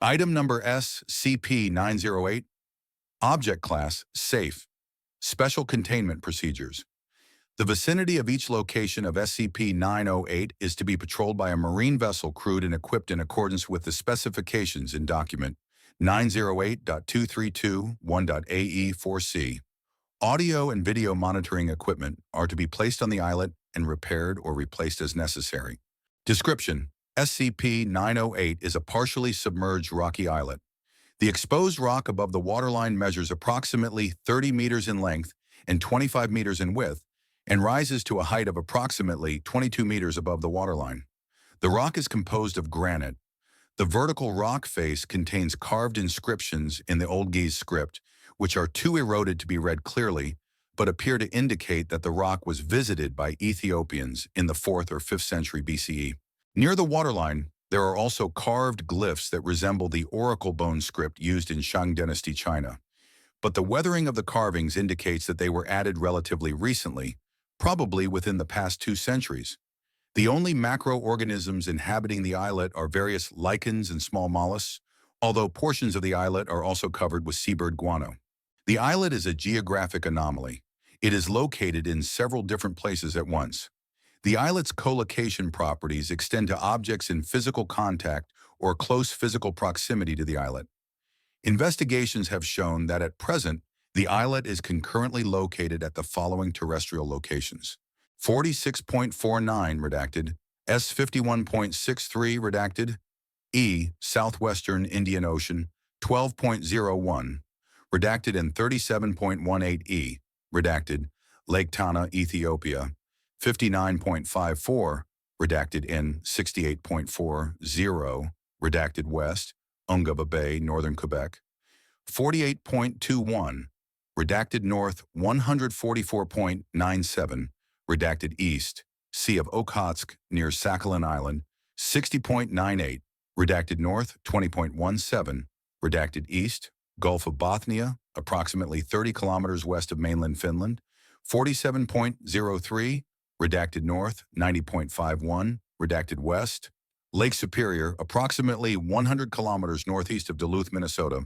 Item number SCP-908. Object Class Safe. Special Containment Procedures. The vicinity of each location of SCP-908 is to be patrolled by a marine vessel crewed and equipped in accordance with the specifications in Document 908.2321.AE4C. Audio and video monitoring equipment are to be placed on the islet and repaired or replaced as necessary. Description: SCP-908 is a partially submerged rocky islet. The exposed rock above the waterline measures approximately 30 meters in length and 25 meters in width, and rises to a height of approximately 22 meters above the waterline. The rock is composed of granite. The vertical rock face contains carved inscriptions in the Old Ge'ez script, which are too eroded to be read clearly, but appear to indicate that the rock was visited by Ethiopians in the 4th or 5th century BCE. Near the waterline, there are also carved glyphs that resemble the oracle bone script used in Shang Dynasty China. But the weathering of the carvings indicates that they were added relatively recently, probably within the past 2 centuries. The only macroorganisms inhabiting the islet are various lichens and small mollusks, although portions of the islet are also covered with seabird guano. The islet is a geographic anomaly. It is located in several different places at once. The islet's collocation properties extend to objects in physical contact or close physical proximity to the islet. Investigations have shown that at present, the islet is concurrently located at the following terrestrial locations: 46.49 redacted, S51.63 redacted, E, Southwestern Indian Ocean, 12.01, redacted, and 37.18E, redacted, Lake Tana, Ethiopia, 59.54, redacted in 68.40, redacted west, Ungava Bay, northern Quebec, 48.21, redacted north, 144.97, redacted east, Sea of Okhotsk near Sakhalin Island, 60.98, redacted north, 20.17, redacted east, Gulf of Bothnia, approximately 30 kilometers west of mainland Finland, 47.03, redacted north, 90.51, redacted west, Lake Superior, approximately 100 kilometers northeast of Duluth, Minnesota.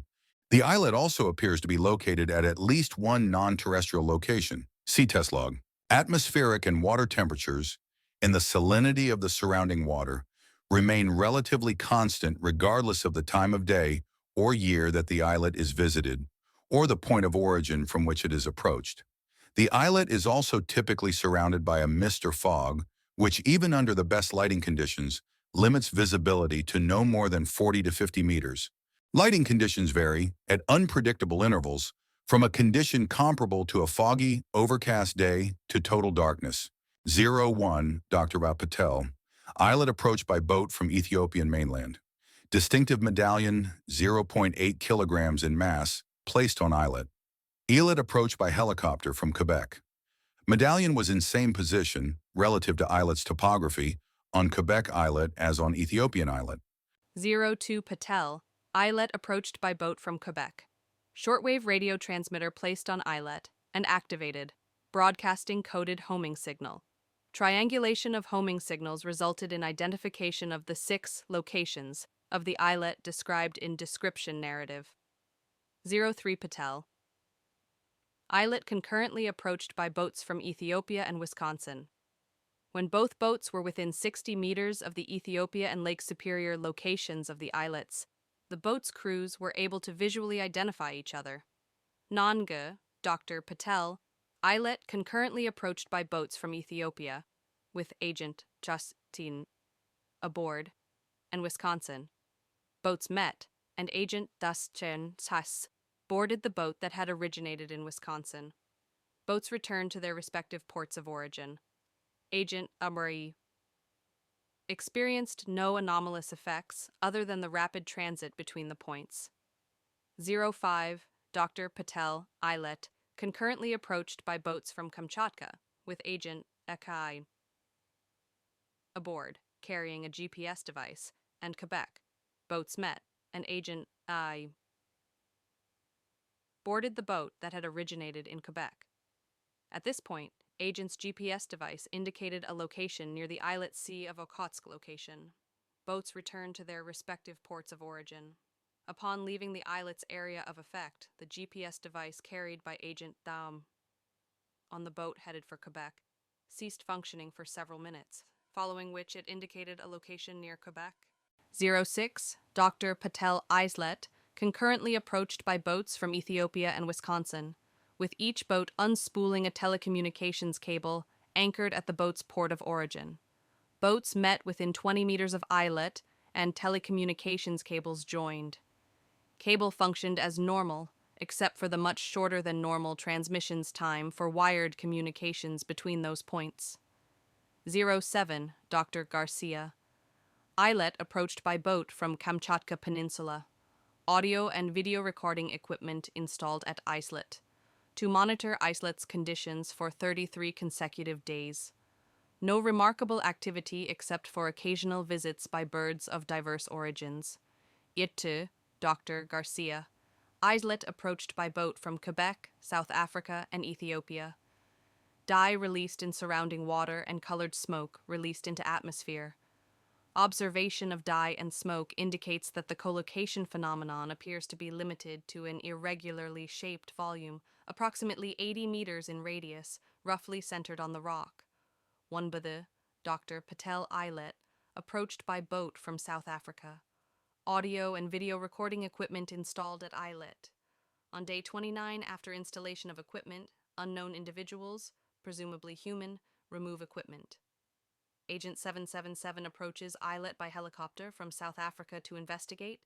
The islet also appears to be located at least one non-terrestrial location. See test log. Atmospheric and water temperatures and the salinity of the surrounding water remain relatively constant regardless of the time of day or year that the islet is visited, or the point of origin from which it is approached. The islet is also typically surrounded by a mist or fog, which even under the best lighting conditions, limits visibility to no more than 40 to 50 meters. Lighting conditions vary, at unpredictable intervals, from a condition comparable to a foggy, overcast day to total darkness. 01 Dr. Patel. Islet approached by boat from Ethiopian mainland. Distinctive medallion, 0.8 kilograms in mass, placed on islet. Islet approached by helicopter from Quebec. Medallion was in same position, relative to islet's topography, on Quebec Islet as on Ethiopian Islet. 02 Patel. Islet approached by boat from Quebec. Shortwave radio transmitter placed on islet and activated, broadcasting coded homing signal. Triangulation of homing signals resulted in identification of the 6 locations of the islet described in description narrative. 03 Patel. Islet concurrently approached by boats from Ethiopia and Wisconsin. When both boats were within 60 meters of the Ethiopia and Lake Superior locations of the islets, the boats' crews were able to visually identify each other. Nanga, Dr. Patel, Islet concurrently approached by boats from Ethiopia, with Agent Justin aboard, and Wisconsin. Boats met, and Agent Dustin Sass boarded the boat that had originated in Wisconsin. Boats returned to their respective ports of origin. Agent Amri experienced no anomalous effects other than the rapid transit between the points. 05 Dr. Patel, Islet, concurrently approached by boats from Kamchatka, with Agent Akai aboard, carrying a GPS device, and Quebec. Boats met, and Agent I boarded the boat that had originated in Quebec. At this point, Agent's GPS device indicated a location near the islet Sea of Okhotsk location. Boats returned to their respective ports of origin. Upon leaving the islet's area of effect, the GPS device carried by Agent Daum on the boat headed for Quebec ceased functioning for several minutes, following which it indicated a location near Quebec. 06, Dr. Patel Islet, concurrently approached by boats from Ethiopia and Wisconsin, with each boat unspooling a telecommunications cable anchored at the boat's port of origin. Boats met within 20 meters of Islet, and telecommunications cables joined. Cable functioned as normal, except for the much shorter than normal transmissions time for wired communications between those points. 07, Dr. Garcia. Islet approached by boat from Kamchatka Peninsula. Audio and video recording equipment installed at Islet to monitor Islet's conditions for 33 consecutive days. No remarkable activity except for occasional visits by birds of diverse origins. Itu, Dr. Garcia. Islet approached by boat from Quebec, South Africa, and Ethiopia. Dye released in surrounding water and colored smoke released into atmosphere. Observation of dye and smoke indicates that the collocation phenomenon appears to be limited to an irregularly shaped volume, approximately 80 meters in radius, roughly centered on the rock. Wanbada, Dr. Patel Islet, approached by boat from South Africa. Audio and video recording equipment installed at Islet. On day 29 after installation of equipment, unknown individuals, presumably human, remove equipment. Agent 777 approaches Islet by helicopter from South Africa to investigate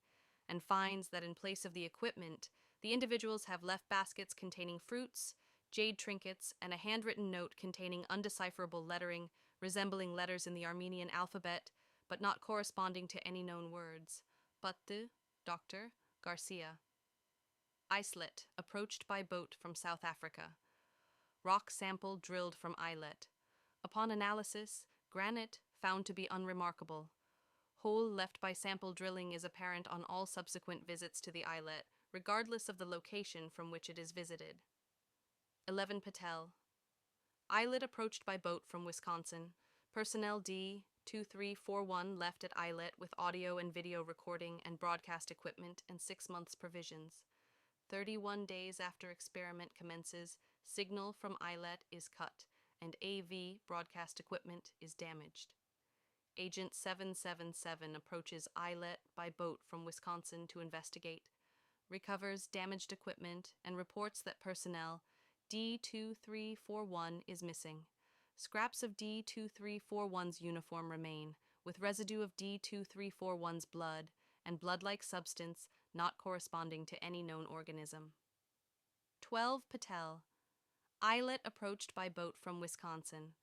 and finds that in place of the equipment, the individuals have left baskets containing fruits, jade trinkets, and a handwritten note containing undecipherable lettering resembling letters in the Armenian alphabet but not corresponding to any known words. Pattu, Dr. Garcia. Islet, approached by boat from South Africa. Rock sample drilled from Islet. Upon analysis, granite found to be unremarkable. Hole left by sample drilling is apparent on all subsequent visits to the islet, regardless of the location from which it is visited. 11 Patel. Islet approached by boat from Wisconsin. Personnel D-2341 left at Islet with audio and video recording and broadcast equipment and 6 months provisions. 31 days after experiment commences, signal from Islet is cut and AV broadcast equipment is damaged. Agent 777 approaches Islet by boat from Wisconsin to investigate, recovers damaged equipment, and reports that personnel D-2341 is missing. Scraps of D-2341's uniform remain, with residue of D-2341's blood and blood-like substance not corresponding to any known organism. 12 Patel. Islet approached by boat from Wisconsin.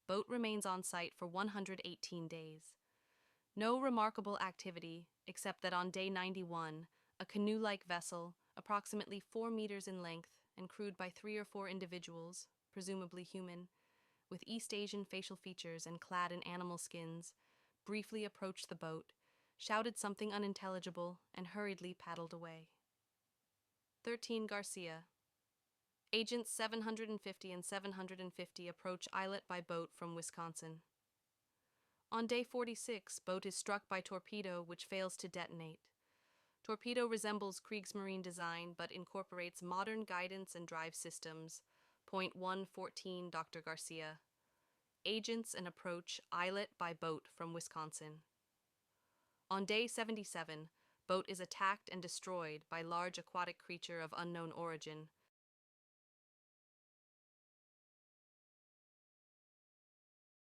Boat remains on site for 118 days. No remarkable activity, except that on day 91, a canoe-like vessel, approximately 4 meters in length and crewed by 3 or 4 individuals, presumably human, with East Asian facial features and clad in animal skins, briefly approached the boat, shouted something unintelligible, and hurriedly paddled away. 13 Garcia. Agents 750 and 750 approach Islet by boat from Wisconsin. On day 46, boat is struck by torpedo which fails to detonate. Torpedo resembles Kriegsmarine design but incorporates modern guidance and drive systems. Point 114, Dr. Garcia. Agents and approach Islet by boat from Wisconsin. On day 77, boat is attacked and destroyed by large aquatic creature of unknown origin,